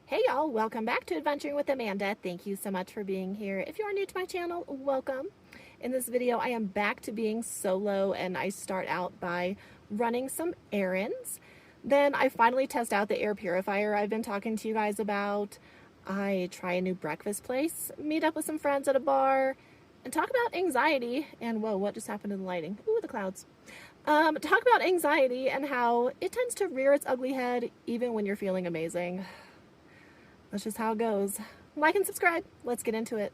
Hey y'all, welcome back to Adventuring with Amanda. Thank you so much for being here. If you are new to my channel, welcome. In this video, I am back to being solo, and I start out by running some errands. Then I finally test out the air purifier I've been talking to you guys about. I try a new breakfast place, meet up with some friends at a bar, and talk about anxiety. And whoa, what just happened to the lighting? Ooh, the clouds. Talk about anxiety and how it tends to rear its ugly head even when you're feeling amazing. That's just how it goes. Like and subscribe. Let's get into it.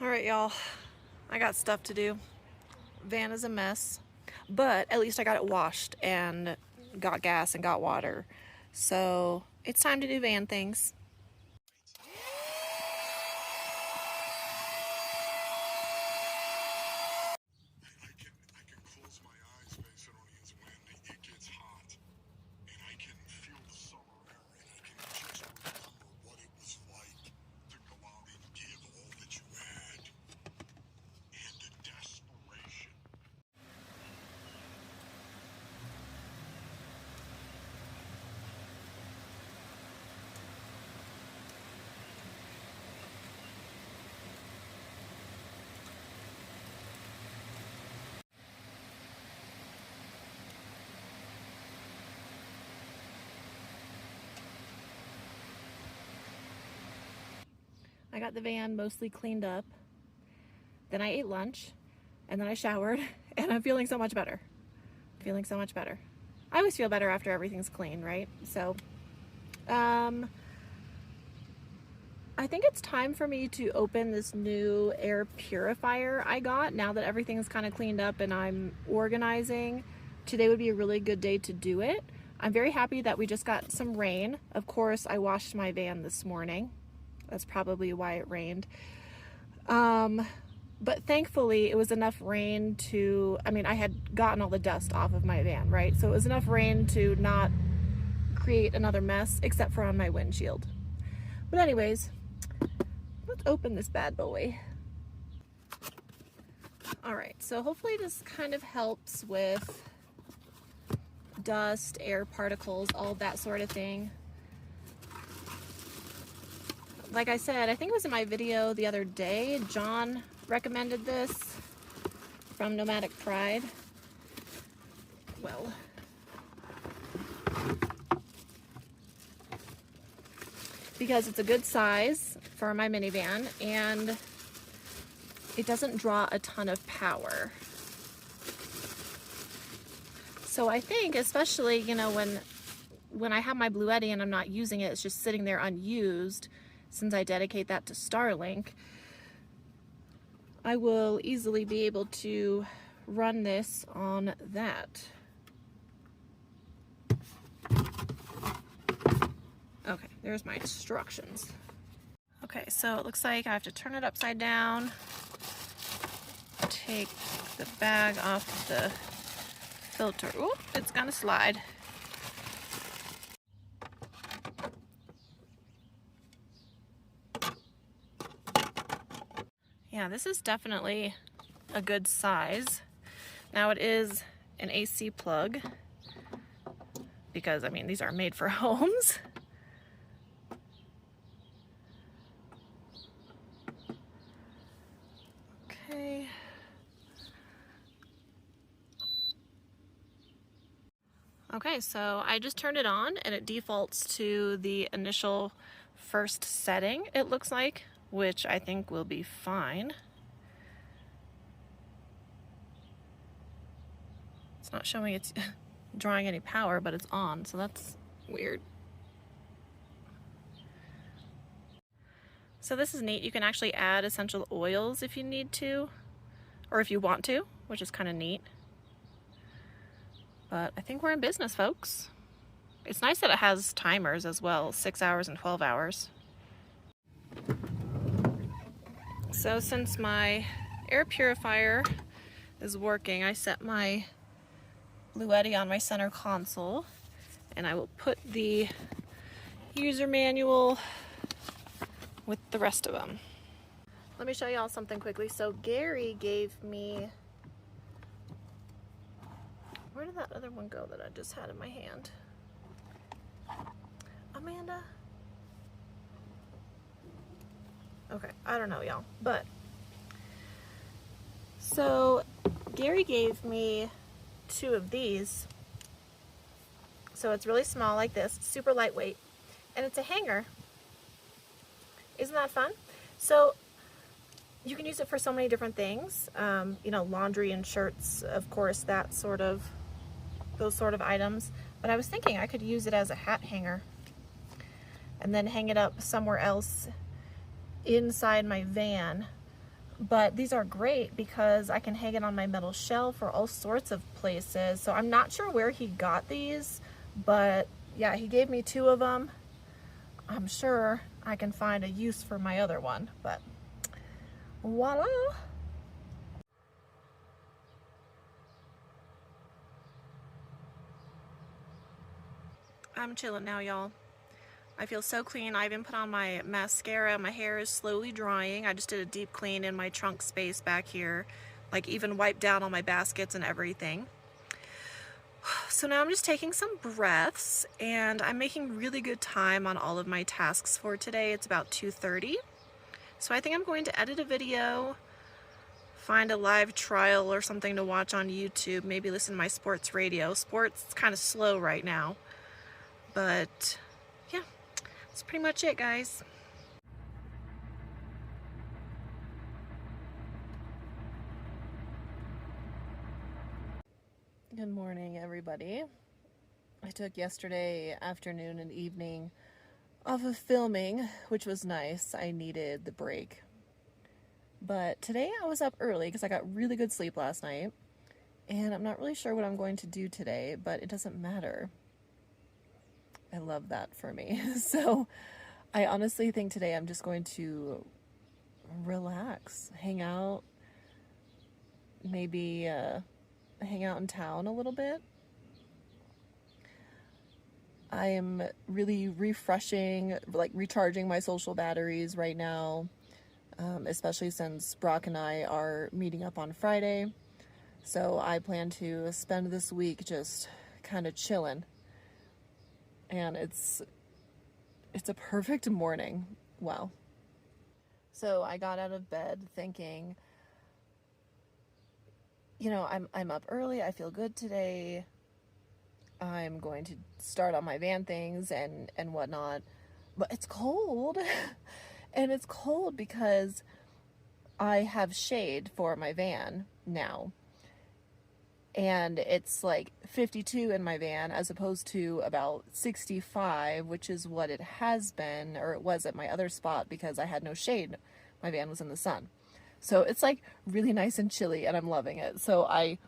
Alright y'all, I got stuff to do. Van is a mess, but at least I got it washed and got gas and got water. So it's time to do van things. I got the van mostly cleaned up. Then I ate lunch, and then I showered, and I'm feeling so much better. Feeling so much better. I always feel better after everything's clean, right? So, I think it's time for me to open this new air purifier I got now that everything's kind of cleaned up and I'm organizing. Today would be a really good day to do it. I'm very happy that we just got some rain. Of course, I washed my van this morning. That's probably why it rained. But thankfully it was enough rain to, I had gotten all the dust off of my van, right? So it was enough rain to not create another mess, except for on my windshield. But anyways, let's open this bad boy. All right, so hopefully this kind of helps with dust, air particles, all that sort of thing. Like I said, I think it was in my video the other day, John recommended this from Nomadic Pride. Well, because it's a good size for my minivan and it doesn't draw a ton of power. So I think, especially, you know, when I have my Bluetti and I'm not using it, it's just sitting there unused, since I dedicate that to Starlink, I will easily be able to run this on that. Okay, there's my instructions. Okay, so it looks like I have to turn it upside down, take the bag off the filter. Ooh, it's gonna slide. Yeah, this is definitely a good size. Now it is an AC plug because, these are made for homes. Okay. Okay, so I just turned it on and it defaults to the initial first setting, it looks like, which I think will be fine. It's not showing it's drawing any power, but it's on, so that's weird. So this is neat. You can actually add essential oils if you need to, or if you want to, which is kind of neat. But I think we're in business, folks. It's nice that it has timers as well, 6 hours and 12 hours. So since my air purifier is working, I set my Bluetti on my center console, and I will put the user manual with the rest of them. Let me show y'all something quickly. So Gary gave me, where did that other one go that I just had in my hand? Amanda? Okay, I don't know y'all, but so Gary gave me 2 of these. So it's really small like this, super lightweight, and it's a hanger. Isn't that fun? So you can use it for so many different things. You know, laundry and shirts, of course, those sort of items. But I was thinking I could use it as a hat hanger and then hang it up somewhere else inside my van. But these are great because I can hang it on my metal shelf or all sorts of places. So I'm not sure where he got these, but yeah, he gave me 2 of them. I'm sure I can find a use for my other one, but voila! I'm chilling now, y'all. I feel so clean. I even put on my mascara. My hair is slowly drying. I just did a deep clean in my trunk space back here, like even wiped down all my baskets and everything. So now I'm just taking some breaths, and I'm making really good time on all of my tasks for today. It's about 2:30. So I think I'm going to edit a video, find a live trial or something to watch on YouTube, maybe listen to my sports radio. Sports is kind of slow right now, but yeah, that's pretty much it, guys. Good morning, everybody. I took yesterday afternoon and evening off of filming, which was nice. I needed the break. But today I was up early because I got really good sleep last night, and I'm not really sure what I'm going to do today, but it doesn't matter. I love that for me. So I honestly think today I'm just going to relax, hang out, maybe hang out in town a little bit. I am really refreshing, like recharging my social batteries right now, especially since Brock and I are meeting up on Friday. So I plan to spend this week just kind of chilling. And it's a perfect morning. Wow. So I got out of bed thinking, you know, I'm up early, I feel good today. I'm going to start on my van things and whatnot. But it's cold. And it's cold because I have shade for my van now. And it's like 52 in my van as opposed to about 65, which is what it has been, or it was at my other spot because I had no shade. My van was in the sun. So it's like really nice and chilly, and I'm loving it. So I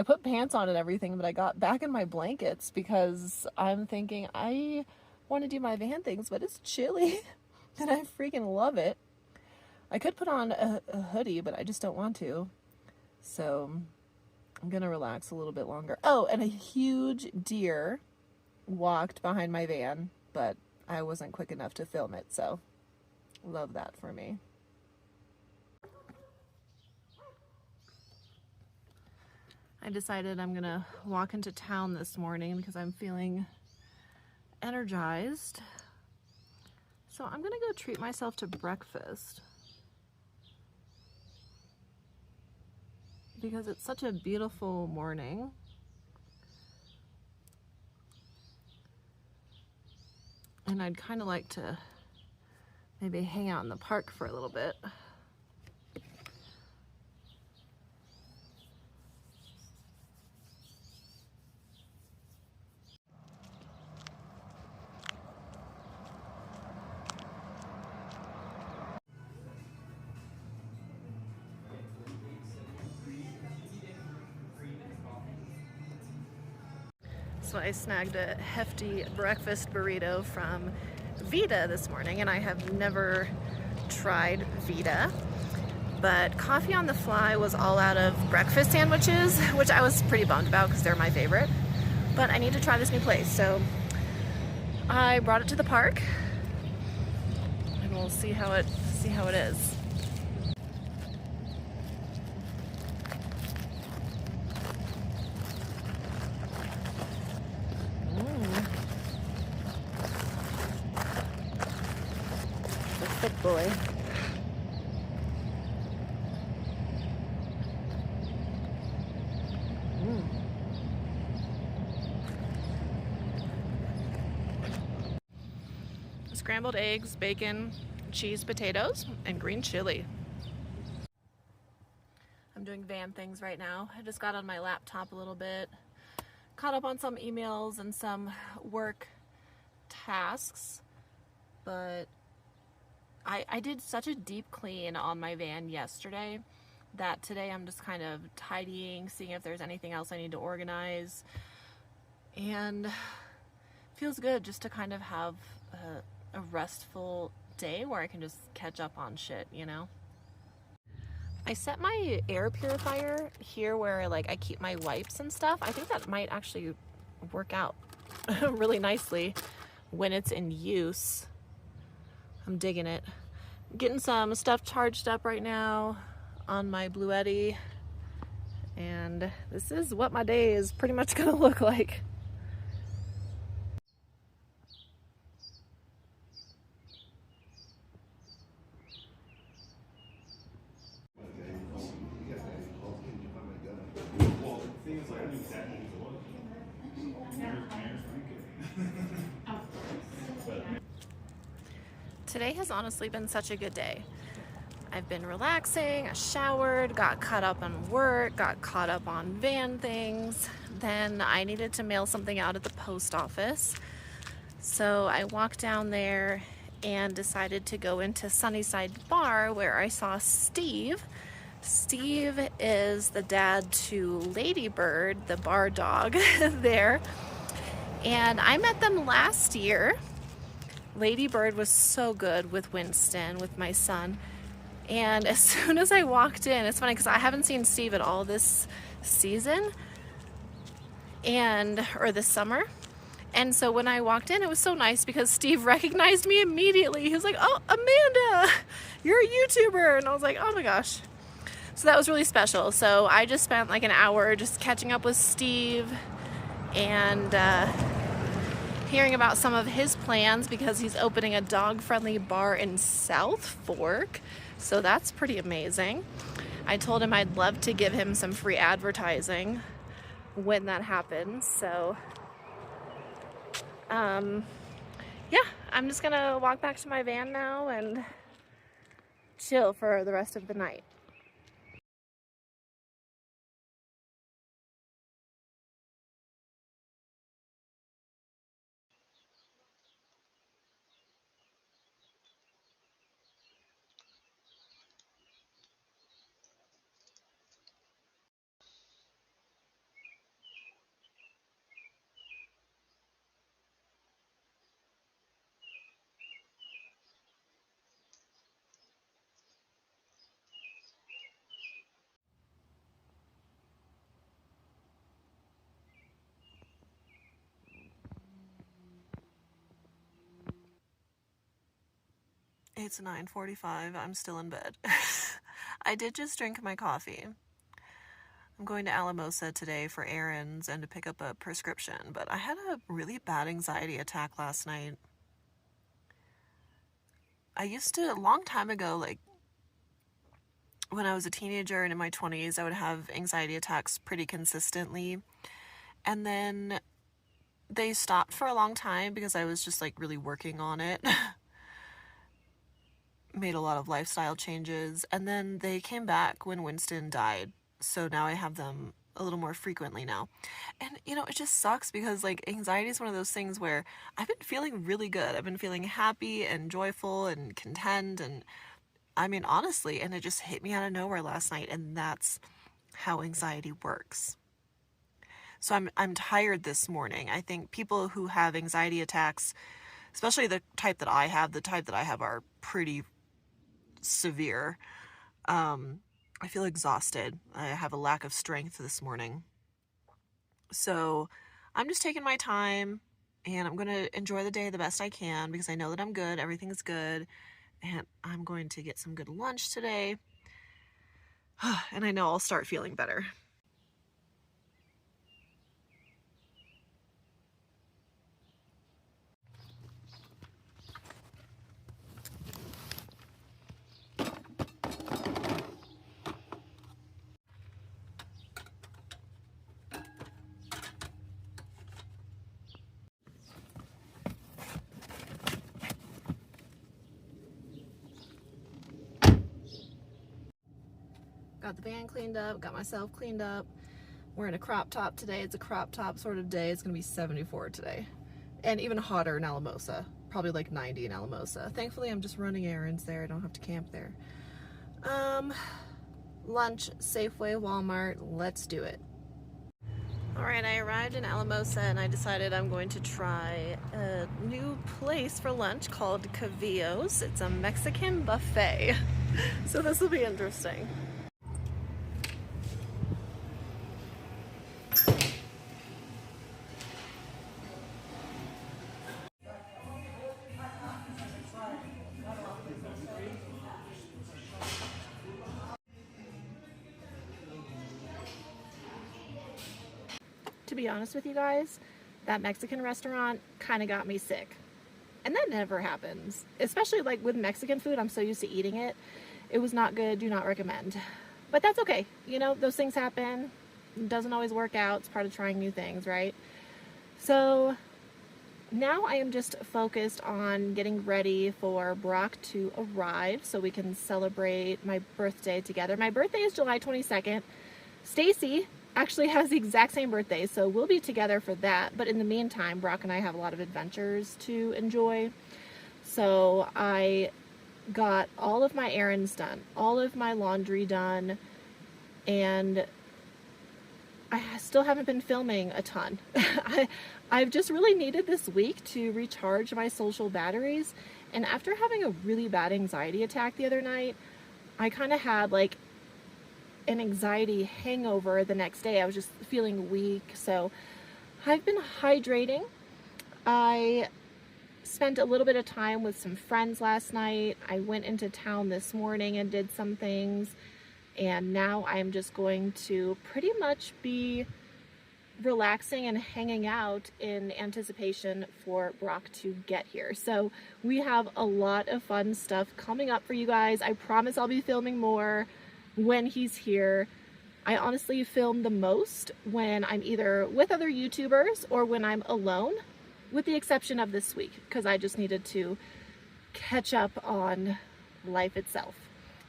put pants on and everything, but I got back in my blankets because I'm thinking I want to do my van things, but it's chilly and I freaking love it. I could put on a hoodie, but I just don't want to. So I'm going to relax a little bit longer. Oh, and a huge deer walked behind my van, but I wasn't quick enough to film it, so love that for me. I decided I'm gonna walk into town this morning because I'm feeling energized. So I'm gonna go treat myself to breakfast because it's such a beautiful morning. And I'd kind of like to maybe hang out in the park for a little bit. So I snagged a hefty breakfast burrito from Vita this morning, and I have never tried Vita. But Coffee on the Fly was all out of breakfast sandwiches, which I was pretty bummed about because they're my favorite. But I need to try this new place, so I brought it to the park, and we'll see how it is. It's a thick boy. Scrambled eggs, bacon, cheese, potatoes, and green chili. I'm doing van things right now. I just got on my laptop a little bit, caught up on some emails and some work tasks, but I did such a deep clean on my van yesterday that today I'm just kind of tidying, seeing if there's anything else I need to organize, and it feels good just to kind of have a restful day where I can just catch up on shit, you know? I set my air purifier here where like I keep my wipes and stuff. I think that might actually work out really nicely when it's in use. I'm digging it. I'm getting some stuff charged up right now on my Bluetti, and this is what my day is pretty much gonna look like. Today has honestly been such a good day. I've been relaxing, I showered, got caught up on work, got caught up on van things. Then I needed to mail something out at the post office. So I walked down there and decided to go into Sunnyside Bar where I saw Steve. Steve is the dad to Ladybird, the bar dog there. And I met them last year. Ladybird was so good with Winston, with my son. And as soon as I walked in, it's funny because I haven't seen Steve at all this season or this summer. And so when I walked in, it was so nice because Steve recognized me immediately. He was like, "Oh, Amanda, you're a YouTuber." And I was like, "Oh my gosh." So that was really special. So I just spent like an hour just catching up with Steve and hearing about some of his plans because he's opening a dog-friendly bar in South Fork. So that's pretty amazing. I told him I'd love to give him some free advertising when that happens. So, yeah, I'm just gonna walk back to my van now and chill for the rest of the night. It's 9:45. I'm still in bed. I did just drink my coffee. I'm going to Alamosa today for errands and to pick up a prescription, but I had a really bad anxiety attack last night. I used to, a long time ago, like when I was a teenager and in my 20s, I would have anxiety attacks pretty consistently. And then they stopped for a long time because I was just like really working on it. Made a lot of lifestyle changes, and then they came back when Winston died. So now I have them a little more frequently now. And you know, it just sucks because like anxiety is one of those things where I've been feeling really good. I've been feeling happy and joyful and content, and I mean, honestly, and it just hit me out of nowhere last night, and that's how anxiety works. So I'm tired this morning. I think people who have anxiety attacks, especially the type that I have are pretty severe. I feel exhausted. I have a lack of strength this morning. So I'm just taking my time, and I'm going to enjoy the day the best I can because I know that I'm good. Everything's good. And I'm going to get some good lunch today. And I know I'll start feeling better. Got the van cleaned up, got myself cleaned up. Wearing a crop top today. It's a crop top sort of day. It's gonna be 74 today. And even hotter in Alamosa. Probably like 90 in Alamosa. Thankfully, I'm just running errands there. I don't have to camp there. Lunch, Safeway, Walmart. Let's do it. All right, I arrived in Alamosa and I decided I'm going to try a new place for lunch called Cavillo's. It's a Mexican buffet. So this will be interesting. To be honest with you guys, that Mexican restaurant kind of got me sick. And that never happens. Especially like with Mexican food, I'm so used to eating it. It was not good, do not recommend. But that's okay. You know, those things happen. It doesn't always work out. It's part of trying new things, right? So now I am just focused on getting ready for Brock to arrive so we can celebrate my birthday together. My birthday is July 22nd. Stacy actually has the exact same birthday, so we'll be together for that. But in the meantime, Brock and I have a lot of adventures to enjoy. So I got all of my errands done, all of my laundry done, and I still haven't been filming a ton. I've just really needed this week to recharge my social batteries. And after having a really bad anxiety attack the other night, I kind of had like an anxiety hangover the next day. I was just feeling weak. So I've been hydrating. I spent a little bit of time with some friends last night. I went into town this morning and did some things. And now I'm just going to pretty much be relaxing and hanging out in anticipation for Brock to get here. So we have a lot of fun stuff coming up for you guys. I promise I'll be filming more when he's here. I honestly film the most when I'm either with other YouTubers or when I'm alone, with the exception of this week, because I just needed to catch up on life itself.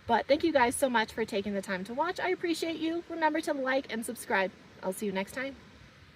But thank you guys so much for taking the time to watch. I appreciate you. Remember to like and subscribe. I'll see you next time.